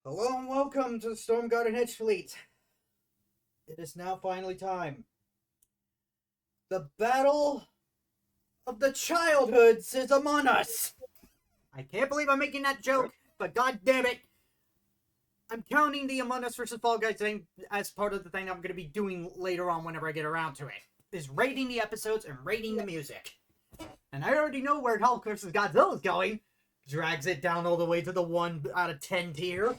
Hello and welcome to the Storm Guard Hedge Fleet. It is now finally time. The battle of the childhoods is among us. I can't believe I'm making that joke, but god damn it. I'm counting the Among Us vs. Fall Guys thing as part of the thing I'm going to be doing later on whenever I get around to it. Is rating the episodes and rating the music. And I already know where Hulk vs. Godzilla is going. Drags it down all the way to the 1 out of 10 tier.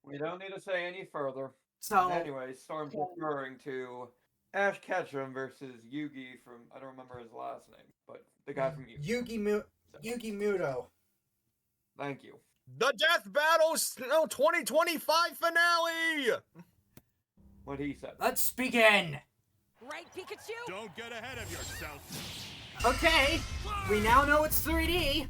We don't need to say any further. So, Anyway, Storm's referring to Ash Ketchum versus Yugi from, I don't remember his last name, but the guy from Yugi. Yugi Mudo. Thank you. The Death Battle 2025 finale! What he said. Let's begin. Right, Pikachu? Don't get ahead of yourself. Okay, we now know it's 3D.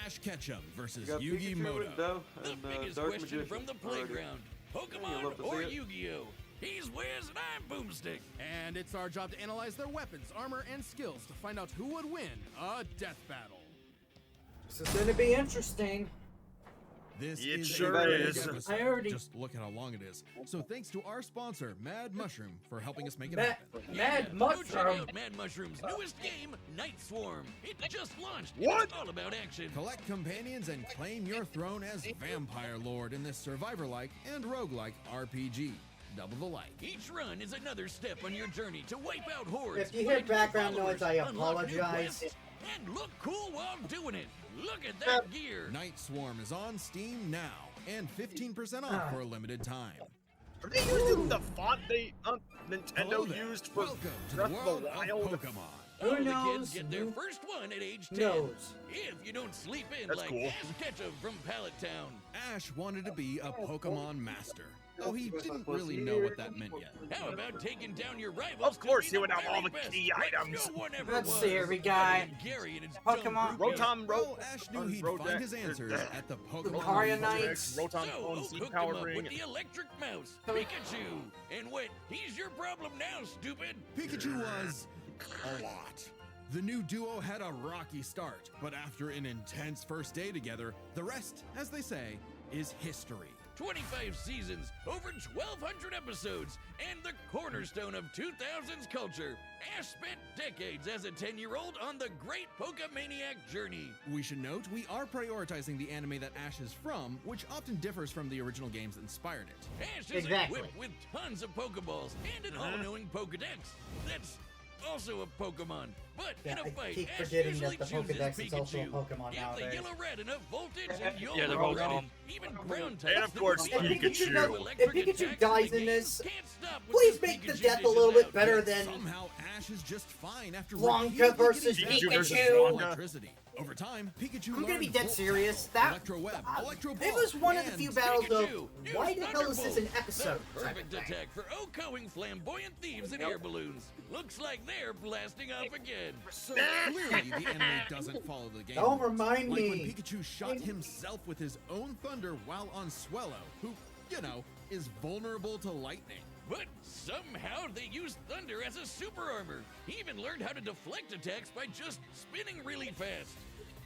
Ash Ketchum versus You got Yugi Pikachu Muto. and Doe The and, biggest Dark question Magician from the already. playground. You Pokemon love to or see it. Yugioh? He's Wiz and I'm Boomstick. And it's our job to analyze their weapons, armor, and skills to find out who would win a death battle. This is gonna be interesting. This It is sure a big is. episode. I already- Just look at how long it is. So thanks to our sponsor, Mad Mushroom, for helping us make it Mad, happen. Mad Go check Mushroom. out Mad Mushroom's newest game, Night Swarm. It just launched. What? It's all about action. Collect companions and claim your throne as Vampire Lord in this survivor-like and roguelike RPG. Double the like. Each run is another step on your journey to wipe out hordes. If you hear fight new background followers, noise, I unlock new apologize. quests, and look cool while doing it. Look at that gear. Night Swarm is on Steam now, and 15% off for a limited time. Are they using the font Hello Nintendo there. used for Welcome to Breath the of world the of Wild? Pokemon. Who All the knows? kids get their Who first one at age 10. knows? If you don't sleep in That's like cool. Ash Ketchum from Pallet Town. Ash wanted to be a Pokemon master, though he didn't really know what that meant yet. How about taking down your rivals? Of course to be he would the have all very the best, key like items. no one ever Let's was. see here, we got Other than Gary and his Pokemon- dumb group Rotom, Well, Ash knew he'd Rodex, find his answers at the Pokemon Lucario Research. Knights. Rotom So Clone Oak Z hooked Power him up Ring. with the electric mouse, Pikachu. And went, he's your problem now, stupid. Pikachu was a lot. The new duo had a rocky start, but after an intense first day together, the rest, as they say, is history. 25 seasons, over 1,200 episodes, and the cornerstone of 2000s culture. Ash spent decades as a 10-year-old on the great Pokemaniac journey. We should note we are prioritizing the anime that Ash is from, which often differs from the original games that inspired it. Ash is Exactly. equipped with tons of Pokeballs and an all-knowing Pokedex. That's also a Pokemon, but Yeah, in a I fight, keep Ash forgetting usually that the chooses Pokedex is also a Pikachu. Pokemon Give the nowadays. yellow red enough voltage, and you'll Yeah, they're roll both ready. dumb. Even ground types. And of that course, would If be Pikachu, Pikachu. if electric Pikachu attacks dies the in game this, can't stop with please the make the Pikachu death a dishes little bit out. better than Somehow Ash is just fine after Blanca repeatedly versus getting Pikachu versus damaged by Blanca. electricity. Over time, Pikachu I'm gonna be learned dead Volt serious. Type, That Electro Web, Electro it Ball, was one of the and few battles of Pikachu, why use the hell is this an Thunderbolt, episode? the type perfect of thing. attack for outgoing flamboyant thieves and air balloons. Looks like they're blasting off again. So clearly, the anime doesn't follow the game. Don't rules. remind like me. when Pikachu shot himself with his own thunder while on Swellow, who, you know, is vulnerable to lightning. But somehow they used thunder as a super armor. He even learned how to deflect attacks by just spinning really fast.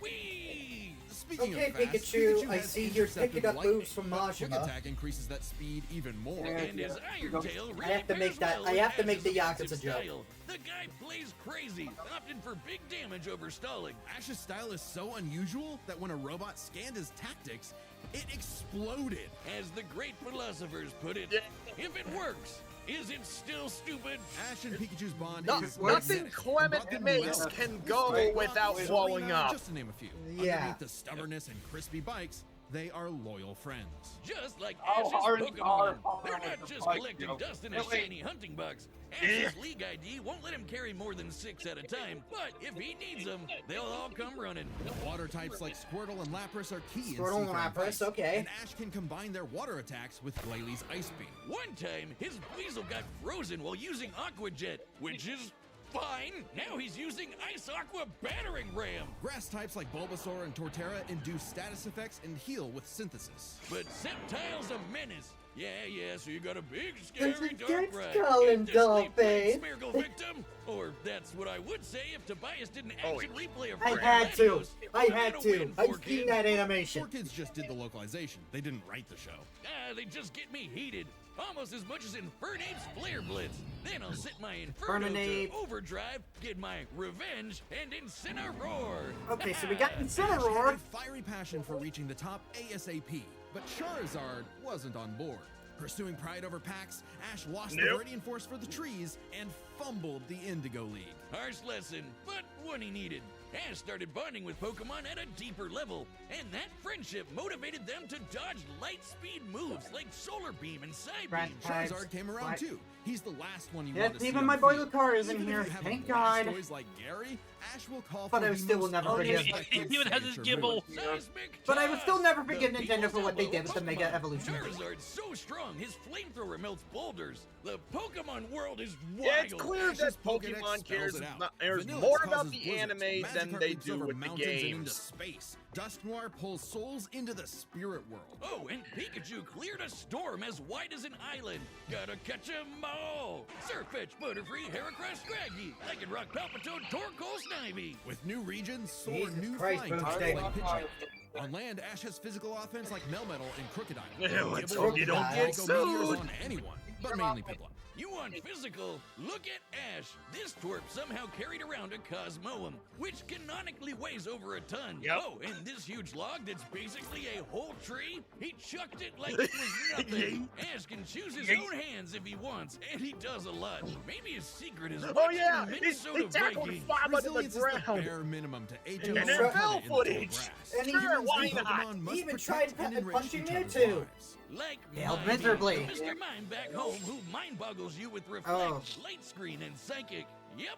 Whee! Speaking Okay, of fast, Pikachu, I has see you're intercepted picking up lightning, moves from but Quick Majima. Attack increases that speed even more. And his Iron Tail really I have to make pairs that- well I with have to make Ash's the Yakuza offensive joke. style. The guy plays crazy, opting for big damage over stalling. Ash's style is so unusual that when a robot scanned his tactics, it exploded. As the great philosophers put it, if it works, is it still stupid? Ash and Pikachu's bond No- is nothing magnetic. Clement Brought them makes well. can go Right. without So, blowing up. Just to name a few. Yeah. Underneath the stubbornness and crispy bikes, they are loyal friends. Just like Oh, Ash's hard- Pokemon. hard- They're hard not to just fight, collecting yo. dust in a No, wait. shiny hunting box. Ash's League ID won't let him carry more than 6 at a time, but if he needs them, they'll all come running. Water types like Squirtle and Lapras are key Squirtle in and Seafoam Lapras, fights, okay. And Ash can combine their water attacks with Glalie Ice Beam. One time, his Weasel got frozen while using Aqua Jet, which is fine. Now he's using Ice Aqua Battering Ram. Grass types like Bulbasaur and Torterra induce status effects and heal with Synthesis. But Sceptile's a menace. Yeah, so you got a big, There's scary, a dark dead ride. skull in Get to sleep, Dollface. Smeargle victim. Or that's what I would say if Tobias did an action replay of I Fred had to. Latios. I We're had gonna to. win, I've four seen kids. that animation. 4Kids just did the localization. They didn't write the show. They just get me heated. Almost as much as Infernape's Flare Blitz. Then I'll set my Inferno Infernape. to overdrive, get my revenge, and Incineroar. Okay, so we got Ash Incineroar. had a fiery passion for reaching the top ASAP, but Charizard wasn't on board. Pursuing pride over packs, Ash lost the Viridian Force for the trees and fumbled the Indigo League. Harsh lesson, but one he needed. Ash started bonding with Pokemon at a deeper level, and that friendship motivated them to dodge light speed moves like Solar Beam and Psybeam. Charizard came around too. He's the last one you Yes, want to see even on my the boy field. Lucario is in Even if here. you have Thank a God. Blastoise like Gary, Ash will call But for I the still will most never forgive- unexpected He even has his signature gibble. move. Seismic But I would still Toss! never forgive The Nintendo people's for what they elbow did with the Mega Pokemon. Evolution. Charizard's so strong, his flamethrower melts boulders. The Pokemon world is wild. Yeah, it's clear Ash's that Pokédex Pokemon spells it out. cares Vanilla more causes about the blizzards. anime Magikarp than they leaps do over with the mountains and into games. space. Dusknoir pulls souls into the spirit world. Oh, and Pikachu cleared a storm as wide as an island. Gotta catch 'em all. Surfetch, Butterfree, Heracross, Scraggy, Lycanroc, Palpitoad, Torkoal, Snivy. With new regions, soar Jesus new Christ, flying types Boomstick. like Pidgeot. On land, Ash has physical offense like Melmetal and Crocodile. Yeah, let's Gibble hope you don't and get Psycho Meteors sued. on anyone, but mainly Piplup. You want physical? Look at Ash. This twerp somehow carried around a Cosmoem, which canonically weighs over a ton. Yep. Oh, and this huge log that's basically a whole tree, he chucked it like it was nothing. Ash can choose his own hands if he wants, and he does a lot. Maybe his secret is Oh watching yeah, he Minnesota tackled Vikings. 5 under the Resilience is the ground. bare minimum to age And a then long fell in the tall footage. grass. And he Sure, even- why Pokemon not? must He even protect tried and enrich punching each other's Mewtwo. lives. Like Failed Mime, miserably. Mr. Mime back home who mind boggles you with reflect, Oh. light screen, and psychic. Yep,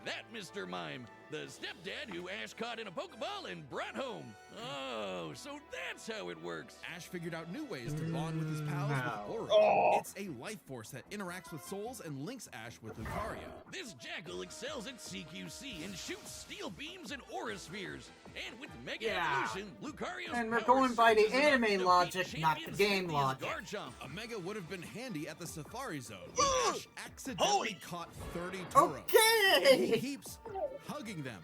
that Mr. Mime, the stepdad who Ash caught in a Pokeball and brought home. Oh, so that's how it works. Ash figured out new ways to bond with his pals No. with Aura. Oh. It's a life force that interacts with souls and links Ash with Lucario. This Jackal excels at CQC and shoots steel beams and aura spheres. And with Mega Yeah. Evolution, Lucario's And we're power going by the surges enough to anime defeat logic, not the champion game Cynthia's logic. Garchomp. A Mega would have been handy at the Safari Zone, but Ash accidentally Holy- caught 30 Tauros. Okay! He keeps hugging them.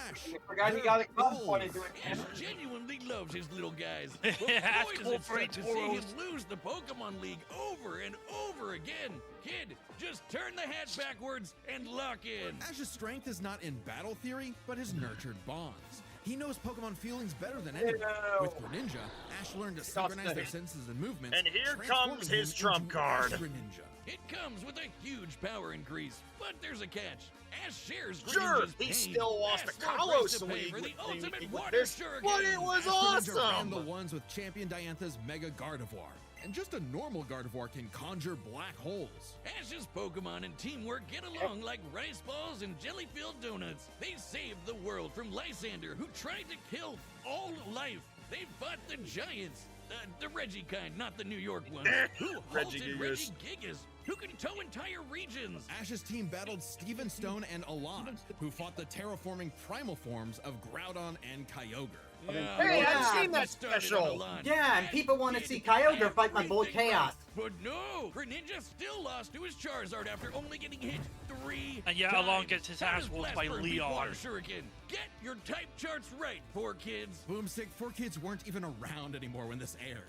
Ash, I forgot he they're got a club gold. point into it. Ash genuinely loves his little guys. But Ash boy, does called it for suck to see Toros. him lose the Pokemon League over and over again. Kid, just turn the hat backwards and lock in. Ash's strength is not in battle theory, but his nurtured bonds. He knows Pokemon feelings better than anyone. With Greninja, Ash learned to synchronize their senses and movements. And here transforming comes his him trump into card. Ash Greninja. It comes with a huge power increase, but there's a catch. Ash shares Sure, Greninja's he pain. still lost Ash the no Kalos price to pay League for the with ultimate with water this, shuriken. but it was Ash Greninja ran the awesome. ones with Champion Diantha's Mega Gardevoir. And just a normal Gardevoir can conjure black holes. Ash's Pokemon and teamwork get along like rice balls and jelly-filled donuts. They saved the world from Lysander, who tried to kill all life. They fought the giants, the Reggie kind, not the New York ones, who halted Regigigas. Reggie Gigas, who can tow entire regions. Ash's team battled Steven Stone and Alon, who fought the terraforming primal forms of Groudon and Kyogre. Hey, I've Yeah. seen that special. Yeah, and people want to see Kyogre fight my boy Chaos. But no, Greninja still lost to his Charizard after only getting hit 3 And yeah, times. Alon gets his How ass does whooped by Blastburn beat Leon. Water Shuriken? Get your type charts right, poor kids. Boomstick, 4Kids weren't even around anymore when this aired.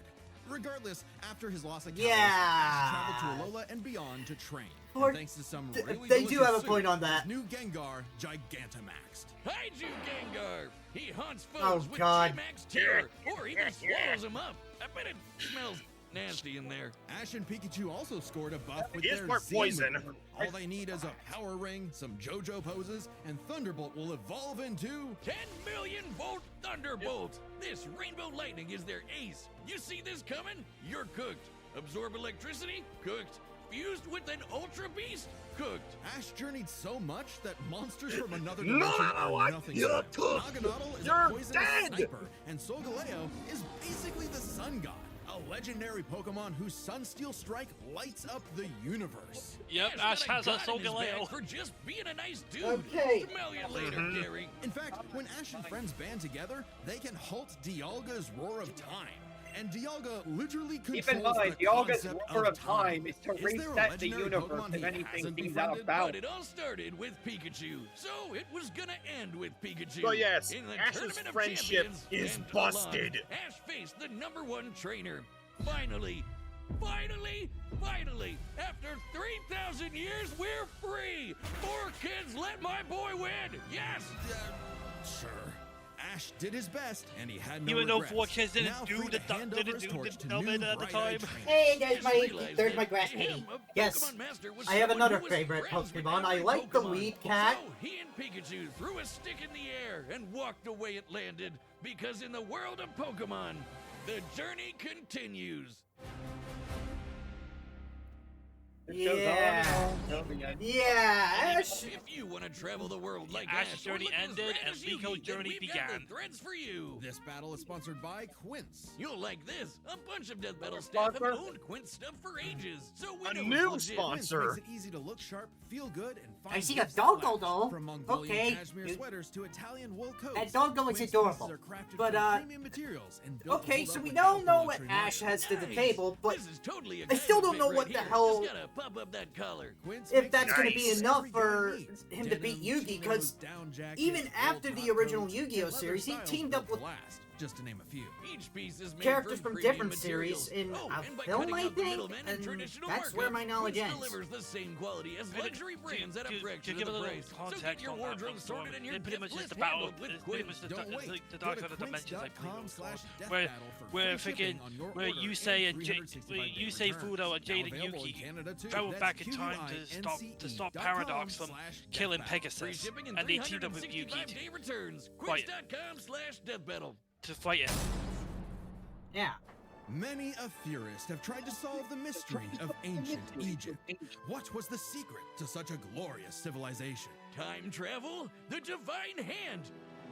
Regardless, after his loss at Kalos, Yeah. Ash traveled to Alola and beyond to train. And Or- thanks to some th- really they do delicious have a soup, point on that. his new Gengar Gigantamaxed. Hide you, Gengar. He haunts foes Oh, with God. G-Max terror, or even swallows them up. I bet it smells nasty in there. Ash and Pikachu also scored a buff with He is their part Z poison. move. All they need is a Power Ring, some JoJo poses, and Thunderbolt will evolve into 10 million volt Thunderbolt. This Rainbow Lightning is their ace. You see this coming? You're cooked. Absorb electricity? Cooked. Fused with an Ultra Beast? Cooked. Ash journeyed so much that monsters from another dimension No, are nothing to you're him. Naganadel is You're a poisonous dead! sniper, and Solgaleo is basically the sun god, a legendary Pokemon whose Sunsteel Strike lights up the universe. Yep, Ash Ash got has a God in his bag Solgaleo. for just being a nice dude. Okay. Smell you later, Gary. In fact, when Ash and friends band together, they can halt Dialga's Roar of Time. And Dialga literally controls Keep in mind, the Dialga's concept order of time is to Is there a reset the legendary universe Pokemon if he anything hasn't seems out of befriended? bounds. But it all started with Pikachu, so it was gonna end with Pikachu. Well, yes, in the Ash's Tournament of friendship Champions, is and busted. along, Ash faced the #1 trainer. Finally, after 3,000 years, we're free. 4 kids, let my boy win. Yes. Sure. Ash did his best, and he had no Even though regrets. 4 kids didn't Now do free the to hand over his torch to Delvin new at the bright-eyed time. trainers. Hey, Just there's my realized grass that kitty. him, a Yes, Pokemon Master, was I have someone another who was favorite friends with Pokemon. I every like the Pokemon. lead cat. So he and Pikachu threw a stick in the air and walked the way it landed, because in the world of Pokemon, the journey continues. It goes on Yeah. and on till the end. Yeah, Ash. If you want to travel the world like Ash's Ash, or journey look as ended rad and as Rico's Yugi, then journey we've got began. the threads for you. This battle is sponsored by Quince. You'll like this. A bunch of Death Battle staff have Sponsor? owned Quince stuff for ages, so we A know new it's legit. sponsor. Quince makes it easy to look sharp, feel good, and find I see a gifts that doggo, last. though. From Mongolian Okay. cashmere sweaters to Italian wool coats. That doggo is Quince adorable. pieces are crafted But, from premium materials and built to Okay, hold so up we without don't the know what luxury Ash market. has to the Nice. table, but This is totally a I still Kaiser don't fit know right what the here. hell- Just gotta pop up that collar. Quince if makes that's going to be Nice. enough every guy for needs. him to beat Denim, Yugi, because chinos, down jackets, even wool after the top original coats, Yu-Gi-Oh and leather series, he styles teamed will up with last, just to name a few. Each piece is made characters from premium different materials. series in Oh, a and by film, cutting I out the think, middlemen and and traditional that's where markup, my knowledge Quince ends. delivers the same quality as Pretty- luxury brands at a to fraction give of a the little price. So get context your on that wardrobe from sorted and your pretty gift much just list the battle, handled with pretty Quince. much the Don't wait. the Go Dark to Side of the Dimensions, I believe it was called. quince.com/deathbattle for Where free freaking shipping on your where order you and say and 365 day you say returns. Fudo and Jade Now and available in Yugi Canada, too. traveled That's back in time to stop Paradox from killing QUINCE.com/deathbattle. Free Pegasus, shipping and they teamed up with Yugi 365-day returns. Quiet. Quince.com/deathbattle. to fight it. yeah. Many a theorist have tried to solve the mystery of ancient Egypt. What was the secret to such a glorious civilization? Time travel? The divine hand?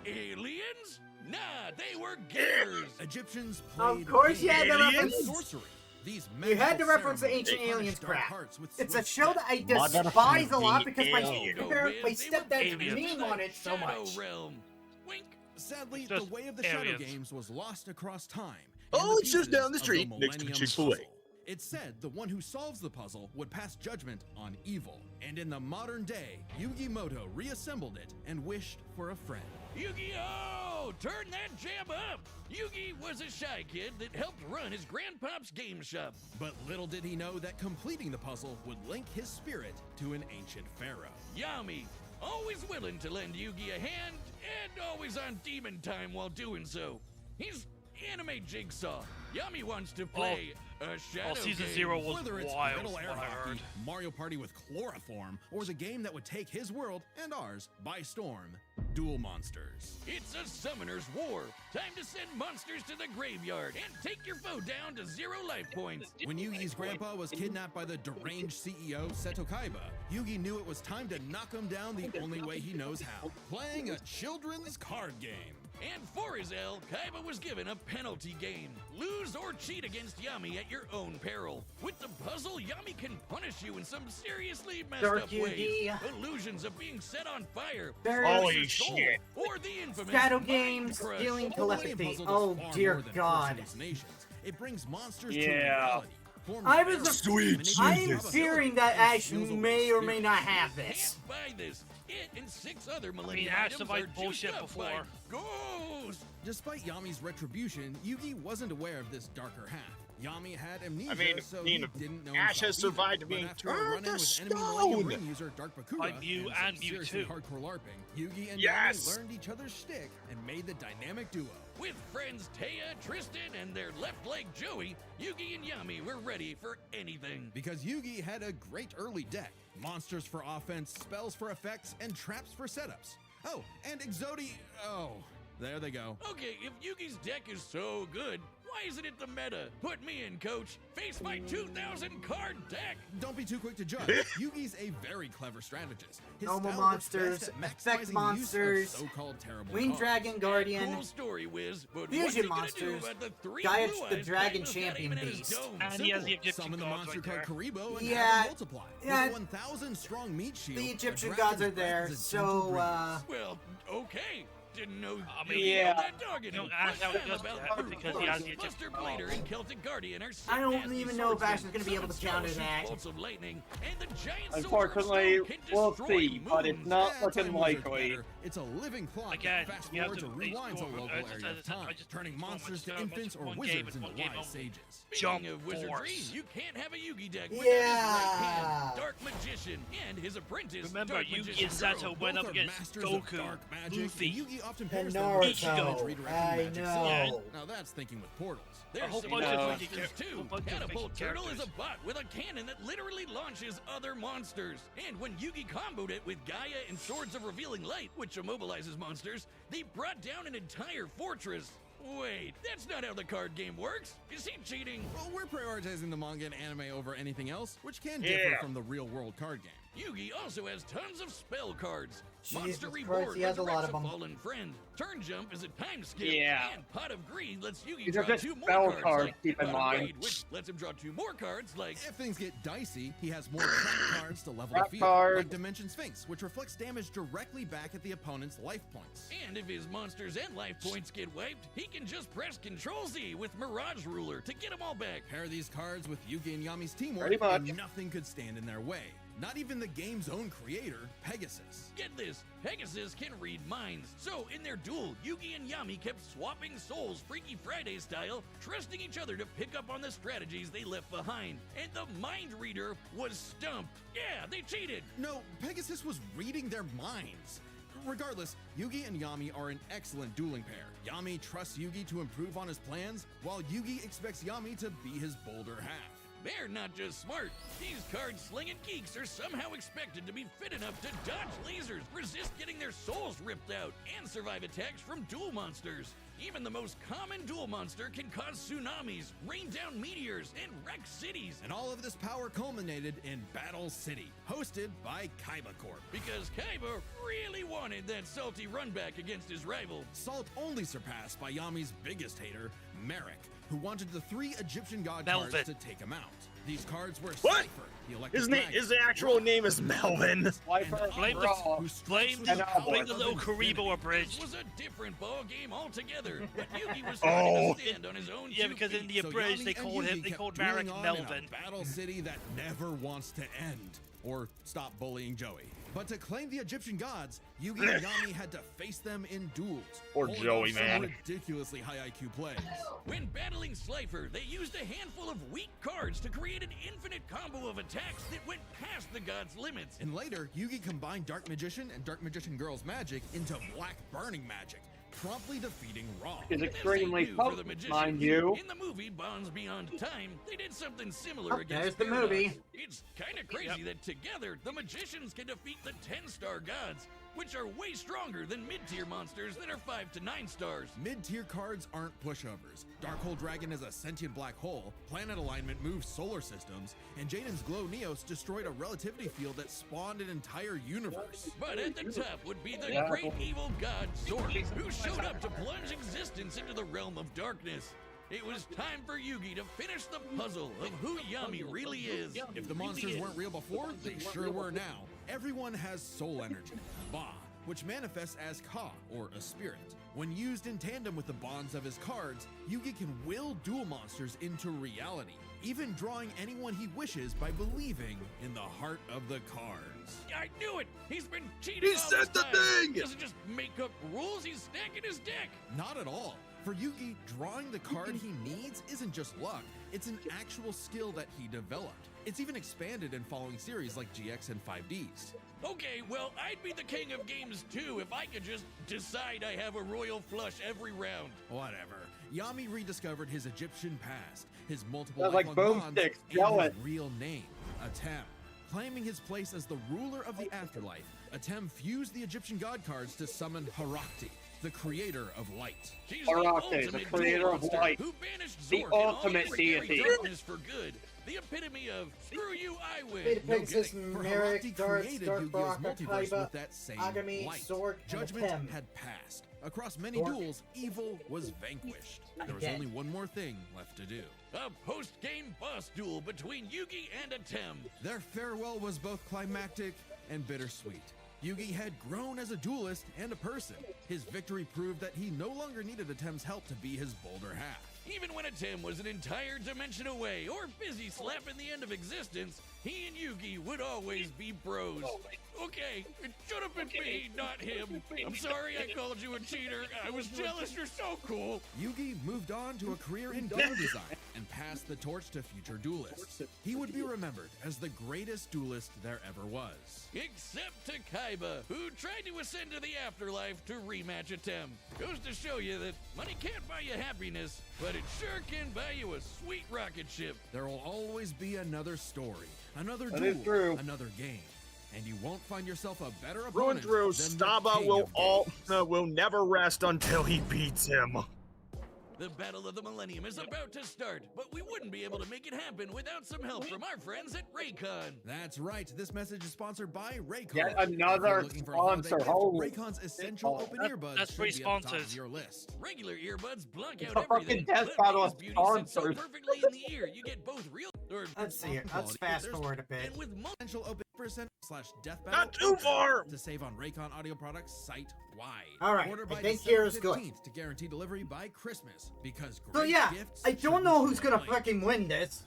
Aliens? Nah, they were gamers. Egyptians Of played course you had to games reference- and sorcery. These You had to magical reference the ceremonies ancient punished aliens dark crap. hearts with It's a swift show that I death. despise a lot because my Motherfucking stepdad meme on it so Shadow much. Realm. Wink. Sadly, It's the just way of the Shadow aliens. Games was lost across time. Oh, and the it's just pieces down the of street next to Millennium Chick-fil-A. Puzzle. It's said the one who solves the puzzle would pass judgment on evil. And in the modern day, Yugi Muto reassembled it and wished for a friend. Yu-Gi-Oh! Turn that jam up! Yugi was a shy kid that helped run his grandpop's game shop. But little did he know that completing the puzzle would link his spirit to an ancient pharaoh. Yami, always willing to lend Yugi a hand, and always on demon time while doing so. He's anime Jigsaw. Yami wants to play a shadow Season game. 0 was Whether it's wild, Riddle Air what I Hockey, heard. Mario Party with chloroform, or the game that would take his world and ours by storm, Duel Monsters. It's a summoner's war. Time to send monsters to the graveyard and take your foe down to 0 life points. When Yugi's grandpa was kidnapped by the deranged CEO Seto Kaiba, Yugi knew it was time to knock him down the only way he knows how, playing a children's card game. And for his L, Kaiba was given a penalty game. Lose or cheat against Yami at your own peril. With the puzzle, Yami can punish you in some seriously messed Dark up ways. Yugi. Illusions of being set on fire. There Holy your soul, shit. Or the infamous Shadow Mind games, Crush. dealing The Millennium telepathy. Puzzle does Oh far dear more than God. force hallucinations. It brings monsters to Yeah. reality. forms I was barriers, Sweet manipulates I'm Jesus. fearing that probability, Ash and steals away may or may spirit. not have this. Can't buy this. It and 6 other Millennium Ash items survived are juiced bullshit up before. by Ghost. Despite Yami's retribution, Yugi wasn't aware of this darker half. Yami had amnesia, I mean, so you he know, didn't know Ash himself has survived either. being But after a turned run-in to with enemy Millennium stone. Ring user Dark Bakura By Mew and and some Mew seriously too. hardcore LARPing, Yugi and Yes! Yami learned each other's shtick and made the dynamic duo. With friends Taya, Tristan, and their left leg Joey, Yugi and Yami were ready for anything. Because Yugi had a great early deck. Monsters for offense, spells for effects, and traps for setups. Oh, and Exodi... Oh, there they go. Okay, if Yugi's deck is so good, why isn't it the meta? Put me in, coach. Face my 2,000 card deck. Don't be too quick to judge. Yugi's a very clever strategist. His Normal style works monsters, best at effect maximizing the use of monsters, so-called terrible Winged cards. Dragon Guardian, Cool story, Wiz, but Fusion what's he gonna monsters, do about the 3 Gaia blue the eyes Dragon Kaiba's got Champion aiming at his Beast. dome? And he has the Simple. Egyptian Summon the gods monster right card there. Karibo and Yeah, have it multiply. yeah. With a 1,000 strong meat shield. The a Egyptian dragon's gods are breath there, is a gentle so breeze. Well, okay. didn't know. I mean, Yeah. that dog in You know, him. Ash But never I'm does about that the because he has the Buster Egyptian Blader balls. and Celtic Guardian are I don't nasty even know if Ash is swordsmen. gonna be able to Summon counter spells, that. shoot bolts of lightning, and the giant Unfortunately, soldier of stone we'll can destroy see, but it's moons. not Yeah, looking Time Wizard's likely. better. It's a living clock Again, that fast you have forwards or to- rewinds a it's- local it's- area of it's- I time, just- turning it's one monsters to much- infants or one game wizards and into one game wise only. sages. Jump Speaking of wizardry, force. you can't have a Yugi deck without Yeah. his right hand, Dark Magician, and his apprentice, Remember, Dark Yugi Magician and Sato Girl. went Both up are against masters of Goku, dark magic, Luffy, and Yugi often And pairs them with Ichigo. Ichigo, redirecting I magic know. skills. Now that's thinking with portals. There's whole some bunch of monsters fake char- too. whole bunch of Catapult fake Turtle is a characters. bot with a cannon that literally launches other monsters. And when Yugi comboed it with Gaia and Swords of Revealing Light, which immobilizes monsters, they brought down an entire fortress. Wait, that's not how the card game works. Is he cheating? Well, we're prioritizing the manga and anime over anything else, which can differ Yeah. from the real-world card game. Yugi also has tons of spell cards. Jesus Monster Christ, Reborn he has a lot resurrects of them. fallen friend. Turn Jump is a time skip. Yeah. And Pot of Greed lets Yugi These are draw just 2 more spell cards, cards, like keep in Pot of mind. Greed, which lets him draw 2 more cards like If things get dicey, he has more trap cards to level the Trap field, cards. like Dimension Sphinx, which reflects damage directly back at the opponent's life points. And if his monsters and life points get wiped, he can just press Control-Z with Mirage Ruler to get them all back. Pair these cards with Yugi and Yami's teamwork, Pretty much. and nothing could stand in their way. Not even the game's own creator, Pegasus. Get this, Pegasus can read minds. So in their duel, Yugi and Yami kept swapping souls Freaky Friday style, trusting each other to pick up on the strategies they left behind. And the mind reader was stumped. Yeah, they cheated. No, Pegasus was reading their minds. Regardless, Yugi and Yami are an excellent dueling pair. Yami trusts Yugi to improve on his plans, while Yugi expects Yami to be his bolder half. They're not just smart. These card-slinging geeks are somehow expected to be fit enough to dodge lasers, resist getting their souls ripped out, and survive attacks from duel monsters. Even the most common duel monster can cause tsunamis, rain down meteors, and wreck cities. And all of this power culminated in Battle City, hosted by Kaiba Corp. Because Kaiba really wanted that salty run back against his rival. Salt only surpassed by Yami's biggest hater, Merrick, who wanted the 3 Egyptian god Melvin. cards to take him out. These cards were What? Cypher, the electric His name, dragon, his actual name is Melvin. Slifer, Blame the- Raw. who strikes Blame with the, the power blame the of little infinity. Karibo This abridged. was a different ball game altogether, but Yugi was Oh. trying to stand on his own Yeah, 2 because in feet. the So abridged, Yami they and called Yugi him, they kept called dueling Merrick on Melvin. in a battle city that never wants to end or stop bullying Joey. But to claim the Egyptian gods, Yugi and Yami had to face them in duels. Poor pulling Joey, off some man. ridiculously high IQ plays. When battling Slifer, they used a handful of weak cards to create an infinite combo of attacks that went past the god's limits. And later, Yugi combined Dark Magician and Dark Magician Girl's magic into Black Burning magic, promptly defeating Ra. Is This ain't extremely new for the potent, magicians. mind you. In the movie Bonds Beyond Time, they did something similar Oh, against there's the Paradox. movie. It's kind of crazy that together, the magicians can defeat the 10-star gods, which are way stronger than mid-tier monsters that are 5 to 9 stars. Mid-tier cards aren't pushovers. Darkhold Dragon is a sentient black hole, planet alignment moves solar systems, and Jaden's Glow Neos destroyed a relativity field that spawned an entire universe. But at the top would be the Yeah. great evil god Zork, who showed up to plunge existence into the realm of darkness. It was time for Yugi to finish the puzzle of who Yami really is. If the monsters weren't real before, they sure were now. Everyone has soul energy, Ba, which manifests as Ka, or a spirit. When used in tandem with the bonds of his cards, Yugi can will duel monsters into reality, even drawing anyone he wishes by believing in the heart of the cards. I knew it! He's been cheating He all said this the time. thing! He doesn't just make up rules, he's stacking his deck. Not at all. For Yugi, drawing the card he needs isn't just luck, it's an actual skill that he developed. It's even expanded in following series like GX and 5Ds. Okay, well, I'd be the king of games too if I could just decide I have a royal flush every round. Whatever. Yami rediscovered his Egyptian past, his multiple Sounds like lifelong bonds, boomsticks, and jealous. his real name, Atem. Claiming his place as the ruler of the afterlife, Atem fused the Egyptian god cards to summon Harakti, the creator of light. She's Harakti, the the ultimate creator duel of monster light. who banished The Zork and all ultimate his scary deity. darkness for good. The epitome of screw you, I win. Beta No Pegasus, kidding, for Merrick, Harakti Darts, created Dark Yu-Gi-Oh's Baraka, multiverse Kaiba, with that same Agami, light. Zork, and Judgment Atem. had passed. Across many Zork. duels, evil was vanquished. There was Again. only one more thing left to do. A post-game boss duel between Yugi and Atem. Their farewell was both climactic and bittersweet. Yugi had grown as a duelist and a person. His victory proved that he no longer needed a Tem's help to be his bolder half. Even when a Tim was an entire dimension away or busy slapping the end of existence, he and Yugi would always be bros. Okay, it should have been me, not him. I'm sorry I called you a cheater. I was jealous. You're so cool. Yugi moved on to a career in game design and passed the torch to future duelists. He would be remembered as the greatest duelist there ever was. Except to Kaiba, who tried to ascend to the afterlife to rematch a Tem. Goes to show you that money can't buy you happiness, but it sure can buy you a sweet rocket ship. There will always be another story, another That is duel, true. another game. And you won't find yourself a better Through opponent and through, than the Staba king will of games. will never rest until he beats him. The Battle of the Millennium is about to start, but we wouldn't be able to make it happen without some help from our friends at Raycon. That's right. This message is sponsored by Raycon. Yet If you're another looking for a holiday sponsor. gift, Holy Raycon's essential open earbuds that's should be free at the top of sponsors. your list. Regular earbuds block It's out a fucking everything. death but battle these of beauties sit so sponsors. perfectly in the ear. You get both real or Let's see it. Let's Quality. fast There's- forward a bit. and with Essential open %/death battle Not too far. to save on Raycon audio products site-wide. All right, Order I by think December Kira's good. 15th to guarantee delivery by Christmas because So great yeah, gifts I don't shouldn't know be who's gonna late. fucking win this.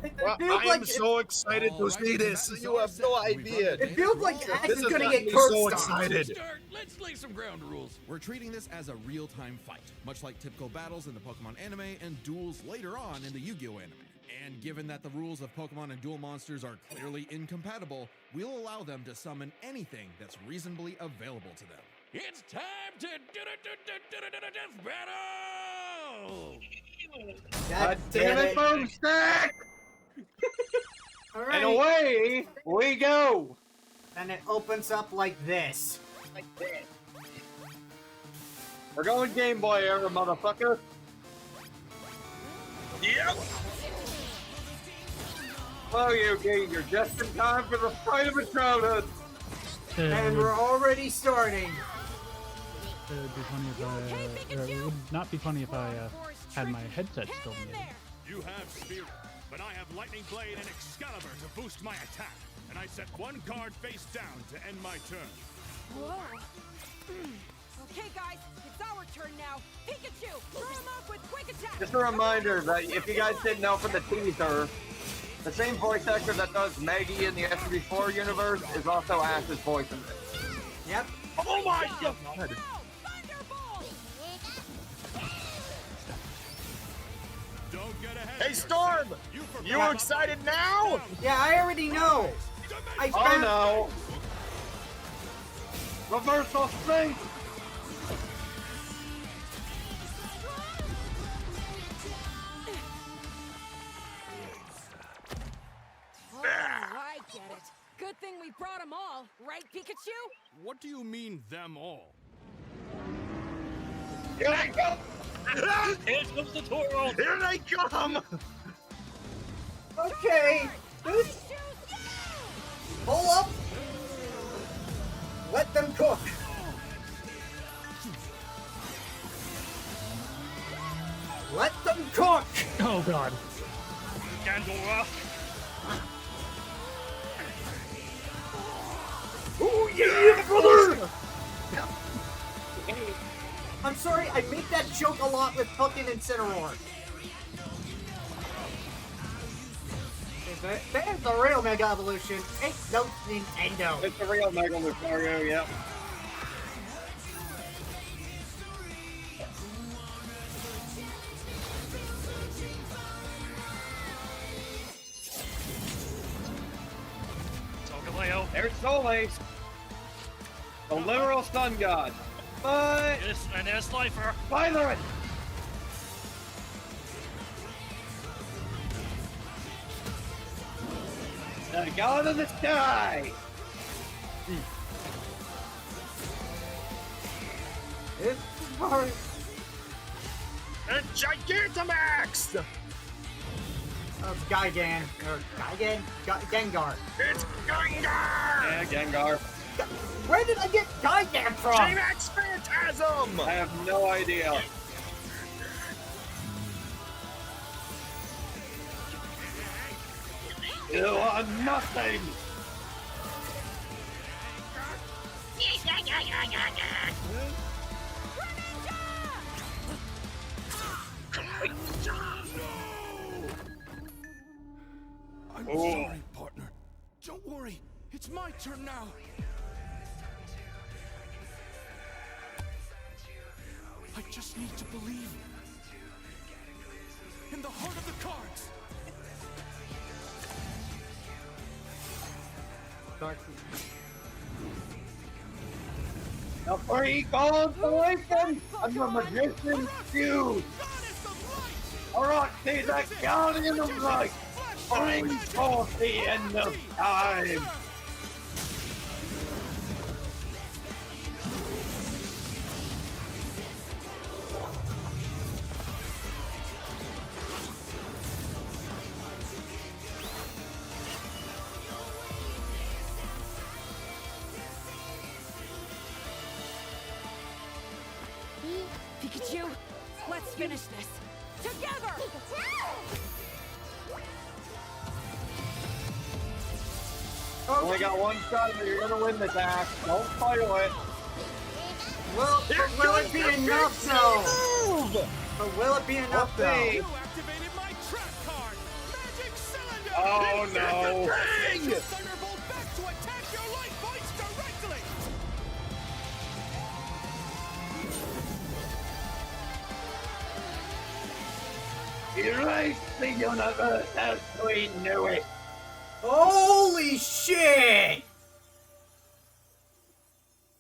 It Well, feels I like am so excited All to right, see so this. that is You all have set. no We've idea. run the It feels data like through all Ash This is is gonna got get me curb so stomped. excited. start, let's lay some ground rules. We're treating this as a real-time fight, much like typical battles in the Pokemon anime and duels later on in the Yu-Gi-Oh anime. And given that the rules of Pokemon and duel monsters are clearly incompatible, we'll allow them to summon anything that's reasonably available to them. It's time to death battle! God Damn it, boomstick! All And right, away we go. and it opens up like this. We're going Game Boy era, motherfucker. Yep. Oh, Yugi, you're just in time for the fight of a childhood. And we're already starting. It would be funny if or it would not be funny if I had my headset still muted. You have Spirit, but I have Lightning Blade and Excalibur to boost my attack. And I set one card face down to end my turn. Whoa. Okay, guys, it's our turn now. Pikachu, throw him off with quick attack. Just a reminder that if you guys didn't know from the teaser, the same voice actor that does Maggie in the SB4 universe is also Ash's voice in this. Yep. Oh my god. Go, Thunderbolt! Don't get ahead. Hey Storm, you excited now? Yeah, I already know. I Oh found. no! Reversal spring! Oh, I get it. Good thing we brought them all, right, Pikachu? What do you mean, them all? Here they come! Here comes the Toro! Here they come! Okay. This. Pull up. Let them cook. Let them cook. Oh god. Gandora! Oh yeah, brother. I'm sorry, I make that joke a lot with fucking Incineroar. There's the real Mega Evolution. Take notes, Nintendo. It's the real Mega Lucario, yep. Solgaleo! There's Soleil, the literal sun god. But And there's Slifer! Slytherin! The god of the sky! It's hard. And Gigantamax! Of Gigan. Or Gigan? Gengar. It's Gengar! Yeah, Gengar. Where did I get Gigan from? J-Max Phantasm! I have no idea. You are nothing! my turn now. I just need to believe in the heart of the cards. The freak on awaken and the magician's fuse. Alright, see that guardian of light. Bring forth the end of time. Pikachu, let's finish this. Together! Only got one shot, but you're gonna win this act. Don't fail it. Will it be enough though? But will it be enough though? You activated my trap card! Magic Cylinder! Oh no! Thunderbolt back to attack your life points directly! Erase the universe as we knew it. Holy shit!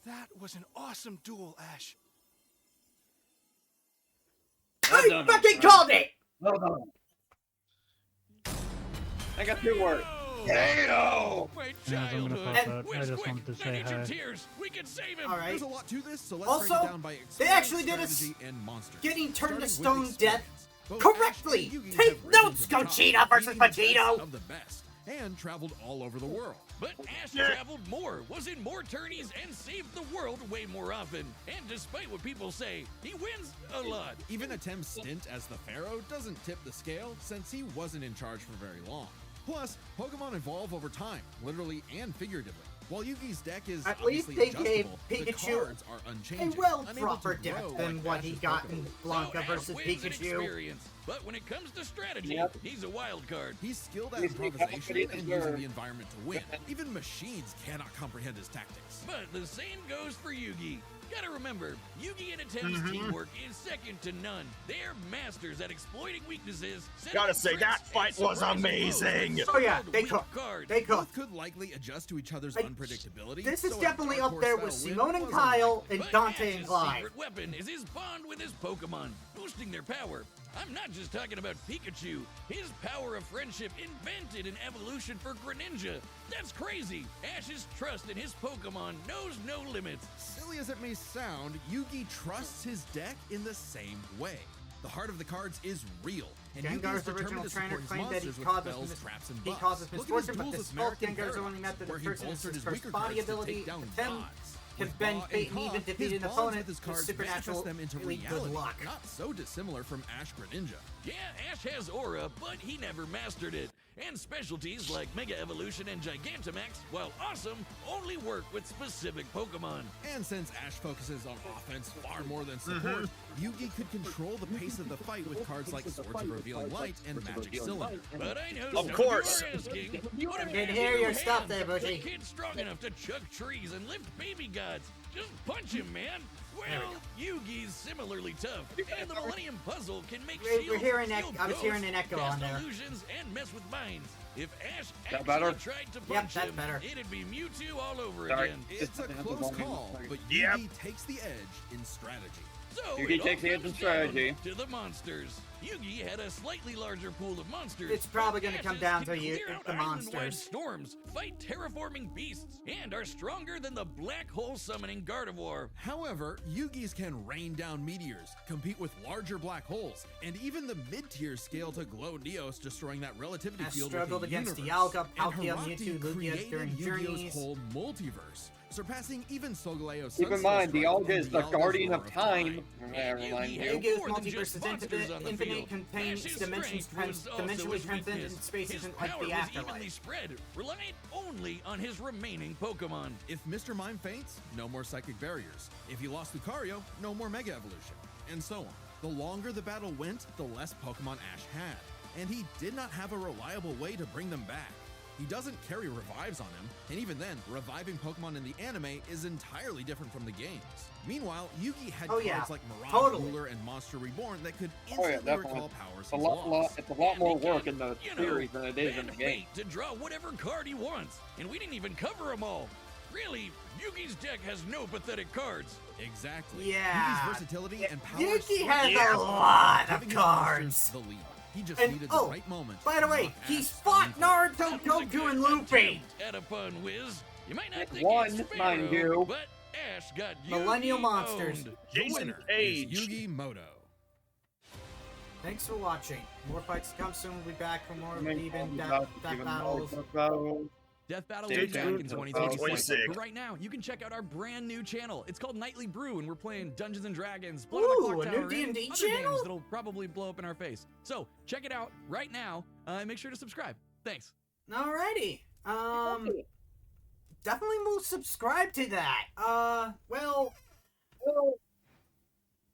That was an awesome duel, Ash. I fucking called it! Well done. I got 2 words. Potato! My Yeah, I'm gonna childhood. pop out. I Where's just quick? wanted to I say need your hi. tears. We can save him. Alright. There's a lot to this, so let's Also, break it down by they experience, actually did a strategy, and monsters. getting turned Starting to with stone experience. death Both correctly. Ash and Yugi Take have risen notes, to the top, Gogeta versus beating the best Vegito. of the best, and traveled all over the world. But Ash traveled more, was in more tourneys, and saved the world way more often. And despite what people say, he wins a lot. Even a Tem's stint as the Pharaoh doesn't tip the scale since he wasn't in charge for very long. Plus, Pokemon evolve over time, literally and figuratively. While Yugi's deck is At least obviously they gave adjustable, Pikachu the cards are unchanging, a well unable proper to deck grow than like what he Ash's got Pokemon. in Blanca So Ash versus wins in Pikachu. experience. But when it comes to strategy, Yep. he's a wild card. He's skilled at He's improvisation the and using the environment to win. Even machines cannot comprehend his tactics. But the same goes for Yugi. Gotta remember, Yugi and Atem's teamwork is second to none. They're masters at exploiting weaknesses. setting Gotta up say, traps, that and fight was surprising amazing. foes. Oh yeah, So-called they weak cook. cards. They cook. Both could likely adjust to each other's Like, unpredictability. This is so a definitely dark up there horse with style Simone win and was Kyle and But Dante and Ash's Clyde. secret weapon is his bond with his Pokemon, boosting their power. I'm not just talking about Pikachu. His power of friendship invented an evolution for Greninja. That's crazy. Ash's trust in his Pokemon knows no limits. Silly as it may sound, Yugi trusts his deck in the same way. The heart of the cards is real, and Yugi is Gengar's determined original to trainer support his claimed that he monsters with causes, spells, traps, and he buffs. causes Look at his misfortune, but duels this with spell Merrick and Gengar's Paradox, only method where of he person bolstered his first weaker body cards to ability. take down Them gods. can With bend Ba fate and and Ka, even defeat his an bonds opponent with his with cards supernatural manifest them into good reality. luck. Not so dissimilar from Ash Greninja. Yeah, Ash has aura, but he never mastered it. And specialties like Mega Evolution and Gigantamax, while awesome, only work with specific Pokemon. And since Ash focuses on offense far more than support, Yugi could control the pace of the fight with cards like Swords of Revealing Light and Magic Cylinder. But I know Of some course. of you are asking, what if Can Ash hear had your no stuff hands, there, but Bushy. the kid's strong enough to chuck trees and lift baby gods? Just punch him, man. Well, Yugi's similarly tough, and the Millennium Puzzle can make We're shields hearing steal I was hearing an ghosts, echo on cast there. illusions, and mess with minds. If Ash That actually better? tried to Yep, punch that's him, better. it'd be Mewtwo all over Sorry. again. It's a close call, but Yep. Yugi takes the edge in strategy. So Yugi it all takes the edge in comes strategy. down to the monsters. Yugi had a slightly larger pool of monsters. It's probably but gonna come Ash's down can to you- clear out the island-wide monsters. storms, fight terraforming beasts, and are stronger than the black hole summoning Gardevoir. However, Yugi's can rain down meteors, compete with larger black holes, and even the mid-tier scale to glow Neos, destroying that relativity Ash field struggled with the against universe. Dialga, And Palkia, Hiraki Mewtwo, Lugia created during Yu-Gi-Oh's journeys. whole multiverse, surpassing even Solgaleo's Keep in Sunset mind, Strike Dialga and is the Dialga's guardian Roar of time. And Remind Yugi you. had Yu-Gi-Oh's more than multiverse just is monsters on the infinite, field. contains Ash's dimensions, strength was also dimensionally his transcendent weakness. spaces His like power the was evenly afterlife. spread, reliant only on his remaining Pokemon. If Mr. Mime faints, no more psychic barriers. If he lost Lucario, no more Mega Evolution. And so on. The longer the battle went, the less Pokemon Ash had. And he did not have a reliable way to bring them back. He doesn't carry revives on him, and even then, reviving Pokemon in the anime is entirely different from the games. Meanwhile, Yugi had cards like Mirage Ruler and Monster Reborn that could instantly recall powers he's lost. It's a lot more work in the series than it is in the game. To draw whatever card he wants, and we didn't even cover them all. Really, Yugi's deck has no pathetic cards. Exactly. Yeah. Yugi's versatility and power. Yugi has a lot of cards. The lead. He just And, needed the right moment. by the way, he's fought Naruto, Goku, and Luffy. At a fun whiz. You might not think One, it's mind you. but Ash got Millennial Yugi Monsters. owned. The winner is Yugi Muto. Thanks for watching. More fights to come soon. We'll be back for more even death battles. Death Battle Stay will be back in tuned 2026. 26. But right now, you can check out our brand new channel. It's called Nightly Brew, and we're playing Dungeons and Dragons, Blood on the Ooh, Clock a Tower, new and D&D other channel? games that'll probably blow up in our face. So check it out right now, and make sure to subscribe. Thanks. Alrighty. Definitely will subscribe to that. Well,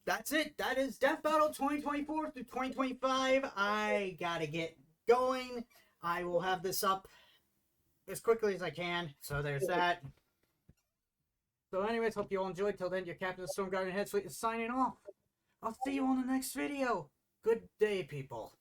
that's it. That is Death Battle 2024 through 2025. I gotta get going. I will have this up as quickly as I can. So there's that. So anyways, hope you all enjoyed. Till then, your Captain of Storm Guardian Head Fleet is signing off. I'll see you on the next video. Good day, people.